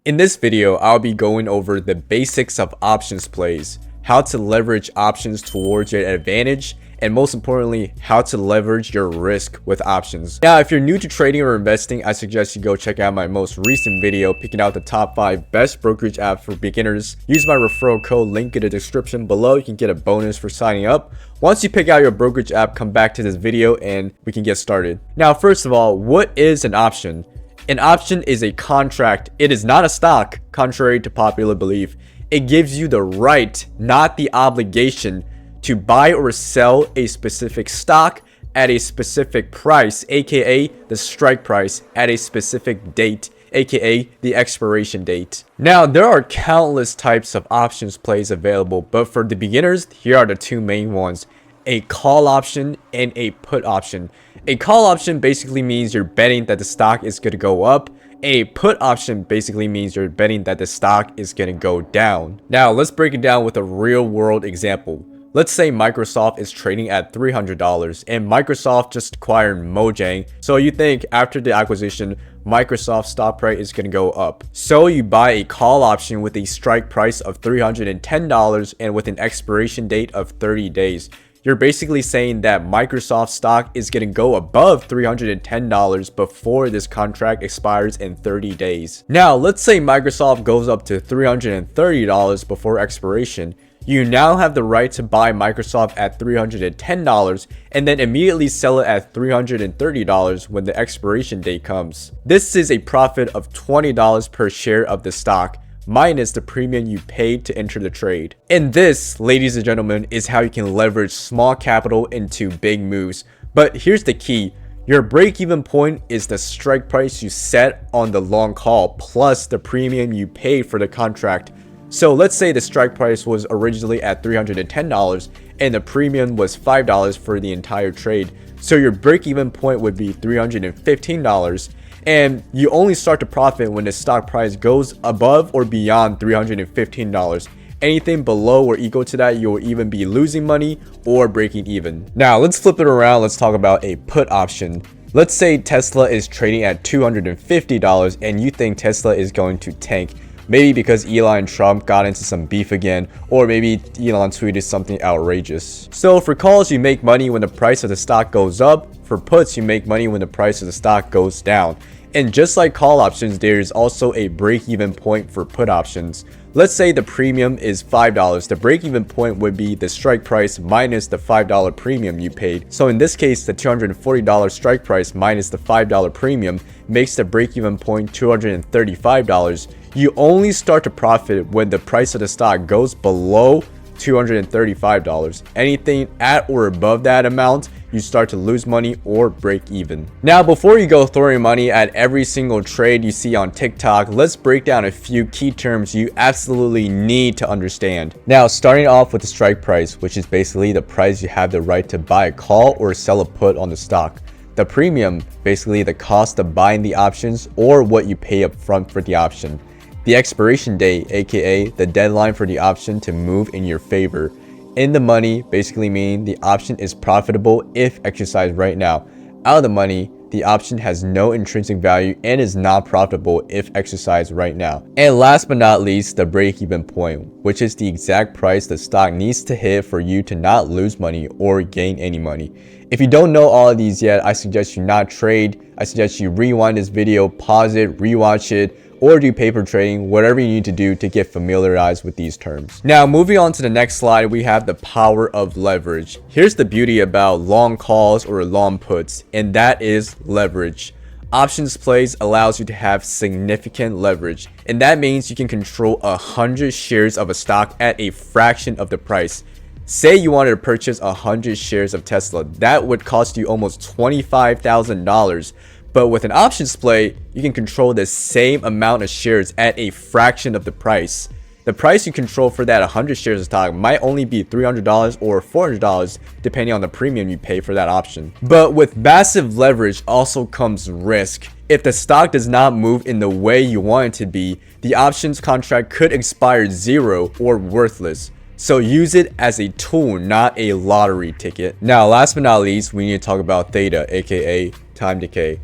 In this video, I'll be going over the basics of options plays, how to leverage options towards your advantage, and most importantly, how to leverage your risk with options. Now, if you're new to trading or investing, I suggest you go check out my most recent video picking out the top 5 best brokerage apps for beginners. Use my referral code link in the description below. You can get a bonus for signing up. Once you pick out your brokerage app, come back to this video and we can get started. Now, first of all, what is an option? An option is a contract. It is not a stock, contrary to popular belief. It gives you the right, not the obligation, to buy or sell a specific stock at a specific price, aka the strike price, at a specific date, aka the expiration date. Now, there are countless types of options plays available, but for the beginners, here are the two main ones: a call option and a put option. A call option basically means you're betting that the stock is going to go up. A put option basically means you're betting that the stock is going to go down. Now, let's break it down with a real world example. Let's say Microsoft is trading at $300 and Microsoft just acquired Mojang. So you think after the acquisition, Microsoft's stock price is going to go up. So you buy a call option with a strike price of $310 and with an expiration date of 30 days. You're basically saying that Microsoft stock is going to go above $310 before this contract expires in 30 days. Now, let's say Microsoft goes up to $330 before expiration. You now have the right to buy Microsoft at $310 and then immediately sell it at $330 when the expiration date comes. This is a profit of $20 per share of the stock, minus the premium you paid to enter the trade. And this, ladies and gentlemen, is how you can leverage small capital into big moves. But here's the key. Your break-even point is the strike price you set on the long call plus the premium you paid for the contract. So let's say the strike price was originally at $310 and the premium was $5 for the entire trade. So your break-even point would be $315. And you only start to profit when the stock price goes above or beyond $315. Anything below or equal to that, you'll even be losing money or breaking even. Now, let's flip it around. Let's talk about a put option. Let's say Tesla is trading at $250 and you think Tesla is going to tank. Maybe because Elon and Trump got into some beef again, or maybe Elon tweeted something outrageous. So for calls, you make money when the price of the stock goes up. For puts, you make money when the price of the stock goes down. And just like call options, there is also a break-even point for put options. Let's say the premium is $5. The break-even point would be the strike price minus the $5 premium you paid. So in this case, the $240 strike price minus the $5 premium makes the break-even point $235. You only start to profit when the price of the stock goes below $235. Anything at or above that amount, you start to lose money or break even. Now, before you go throwing money at every single trade you see on TikTok, let's break down a few key terms you absolutely need to understand. Now, starting off with the strike price, which is basically the price you have the right to buy a call or sell a put on the stock. The premium, basically the cost of buying the options or what you pay up front for the option. The expiration date, aka the deadline for the option to move in your favor. In the money basically mean the option is profitable if exercised right now. Out of the money, the option has no intrinsic value and is not profitable if exercised right now. And last but not least, the break-even point, which is the exact price the stock needs to hit for you to not lose money or gain any money. If you don't know all of these yet, I suggest you not trade. I suggest you rewind this video, pause it, rewatch it, or do paper trading, whatever you need to do to get familiarized with these terms. Now, moving on to the next slide, we have the power of leverage. Here's the beauty about long calls or long puts, and that is leverage. Options plays allows you to have significant leverage, and that means you can control 100 shares of a stock at a fraction of the price. Say you wanted to purchase 100 shares of Tesla, that would cost you almost $25,000. But with an options play, you can control the same amount of shares at a fraction of the price. The price you control for that 100 shares of stock might only be $300 or $400 depending on the premium you pay for that option. But with massive leverage also comes risk. If the stock does not move in the way you want it to be, the options contract could expire zero or worthless. So use it as a tool, not a lottery ticket. Now, last but not least, we need to talk about theta, aka time decay.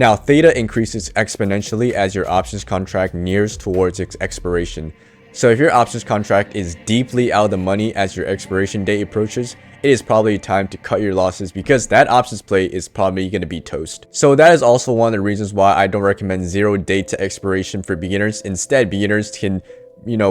Now, theta increases exponentially as your options contract nears towards its expiration. So if your options contract is deeply out of the money as your expiration date approaches, it is probably time to cut your losses because that options play is probably going to be toast. So that is also one of the reasons why I don't recommend 0 date to expiration for beginners. Instead, beginners can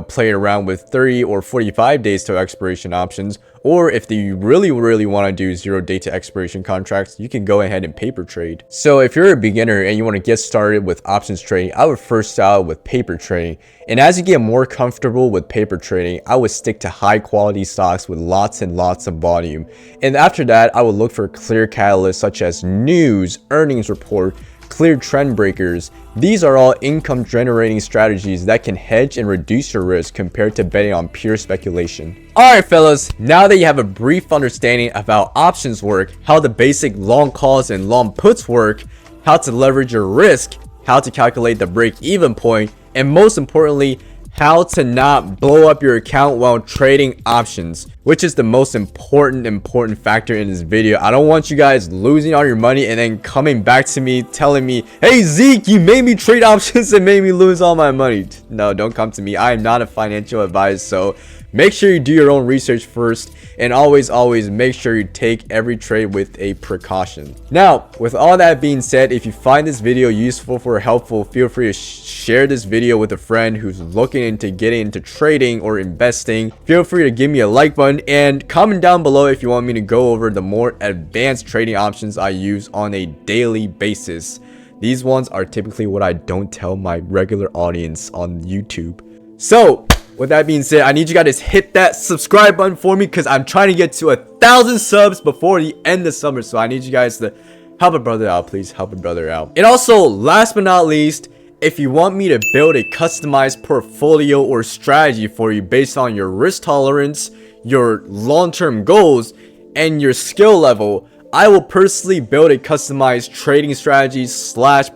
play around with 30 or 45 days to expiration options, or if you really want to do 0 date to expiration contracts, you can go ahead and paper trade. So if you're a beginner and you want to get started with options trading, I would first start with paper trading. And as you get more comfortable with paper trading, I would stick to high quality stocks with lots and lots of volume. And after that, I would look for clear catalysts such as news, earnings report, clear trend breakers. These are all income generating strategies that can hedge and reduce your risk compared to betting on pure speculation. Alright fellas, now that you have a brief understanding of how options work, how the basic long calls and long puts work, how to leverage your risk, how to calculate the break-even point, and most importantly, how to not blow up your account while trading options, which is the most important factor in this video. I don't want you guys losing all your money and then coming back to me telling me, hey Zeke, you made me trade options and made me lose all my money. No, don't come to me. I am not a financial advisor, so make sure you do your own research first, and always make sure you take every trade with a precaution. Now, with all that being said, if you find this video useful or helpful, feel free to share this video with a friend who's looking into getting into trading or investing. Feel free to give me a like button and comment down below if you want me to go over the more advanced trading options I use on a daily basis. These ones are typically what I don't tell my regular audience on YouTube. So with that being said, I need you guys to hit that subscribe button for me because I'm trying to get to 1,000 subs before the end of summer. So I need you guys to help a brother out. Please help a brother out. And also, last but not least, if you want me to build a customized portfolio or strategy for you based on your risk tolerance, your long-term goals, and your skill level, I will personally build a customized trading strategy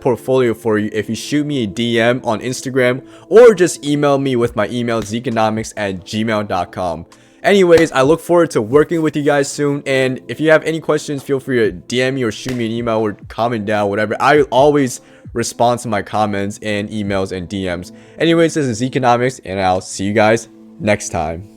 / portfolio for you if you shoot me a DM on Instagram or just email me with my email zekeconomics@gmail.com. Anyways, I look forward to working with you guys soon, and if you have any questions, feel free to DM me or shoot me an email or comment down, whatever. I always respond to my comments and emails and DMs. Anyways, this is Zekeconomics, and I'll see you guys next time.